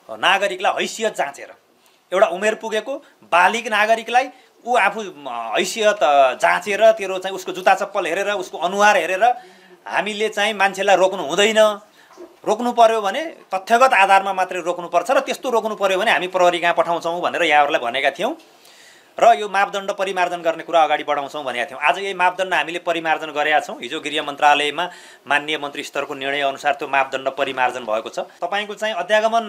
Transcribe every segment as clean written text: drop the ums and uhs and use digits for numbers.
नागरिकलाई हैसियत जाँचेर एउटा उमेर पुगेको बालिग नागरिकलाई ऊ आफू हैसियत जाँचेर तेरो चाहिँ उसको जुत्ता चप्पल हेरेर उसको अनुहार हेरेर हामीले चाहिँ मान्छेलाई रोक्नु हुँदैन। रोक्नु पर्यो भने तथ्यगत आधारमा मात्रै रोक्नुपर्छ र त्यस्तो रोक्नु पर्यो भने हामी प्रहरी कहाँ पठाउँछौँ भनेर यहाँहरूलाई भनेका थियौँ र यो मापदण्ड परिमार्जन गर्ने कुरा अगाडि बढाउँछौँ भनेका थियौँ। आज यही मापदण्ड हामीले परिमार्जन गरेका छौँ। हिजो गृह मन्त्रालयमा माननीय मन्त्री स्तरको निर्णय अनुसार त्यो मापदण्ड परिमार्जन भएको छ। तपाईँको चाहिँ अध्यागमन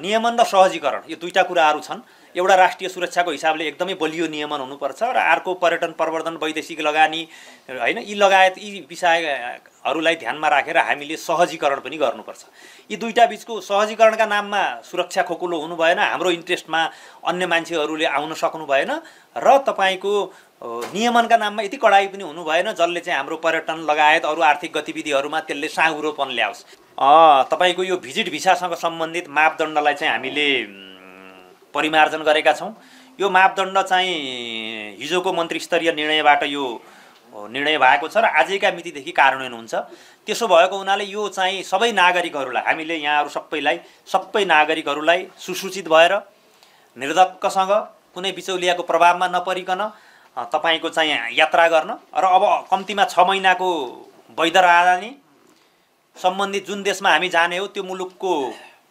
नियमन र सहजीकरण यो दुईटा कुराहरू छन्। एउटा राष्ट्रिय सुरक्षाको हिसाबले एकदमै बलियो नियमन हुनुपर्छ र अर्को पर्यटन प्रवर्धन वैदेशिक लगानी हैन यी लगायत यी विषयहरूलाई ध्यानमा राखेर हामीले सहजीकरण पनि गर्नुपर्छ। यी दुईटा बीचको सहजीकरणका नाममा सुरक्षा खोकुलो हुनु भएन, हाम्रो इन्ट्रेस्टमा अन्य मान्छेहरूले आउन सक्नु भएन र तपाईको नियमनका नाममा यति कडाई पनि हुनु भएन जसले चाहिँ हाम्रो पर्यटन लगायत अरू आर्थिक गतिविधिहरूमा त्यसले साँघुरोपन ल्याओस्। तपाईको यो भिजिट भिसासँग सम्बन्धित मापदण्डलाई चाहिँ हामीले परिमार्जन गरेका छौँ। यो मापदण्ड चाहिँ हिजोको मन्त्री स्तरीय निर्णयबाट यो निर्णय भएको छ र आजैका मितिदेखि कार्यान्वयन हुन्छ। त्यसो भएको हुनाले यो चाहिँ सबै नागरिकहरूलाई हामीले यहाँहरू सबै नागरिकहरूलाई सुसूचित भएर निर्धक्कसँग कुनै बिचौलियाको प्रभावमा नपरिकन तपाईको चाहिँ यात्रा गर्न र अब कम्तीमा 6 महिनाको वैध राजधानी सम्बन्धित जुन देशमा हामी जाने हो त्यो मुलुकको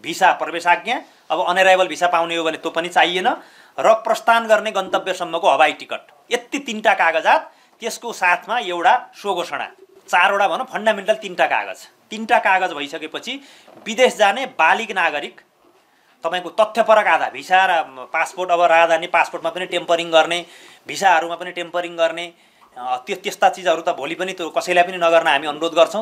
भिसा प्रवेशाज्ञा अब अनअराइभल भिसा पाउने हो भने त्यो पनि चाहिएन र प्रस्थान गर्ने गन्तव्यसम्मको हवाई टिकट यति 3टा कागजात त्यसको साथमा एउटा स्वघोषणा 4वटा भनौँ फन्डामेन्टल 3टा कागज 3टा कागज भइसकेपछि विदेश जाने बालिग नागरिक तपाईको तथ्यपरक आधार भिसा र पासपोर्ट अब राजधानी पासपोर्टमा पनि टेम्परिङ गर्ने भिसाहरूमा पनि टेम्परिङ गर्ने त्यस्ता चिजहरू त भोलि पनि त्यो कसैलाई पनि नगर्न हामी अनुरोध गर्छौँ।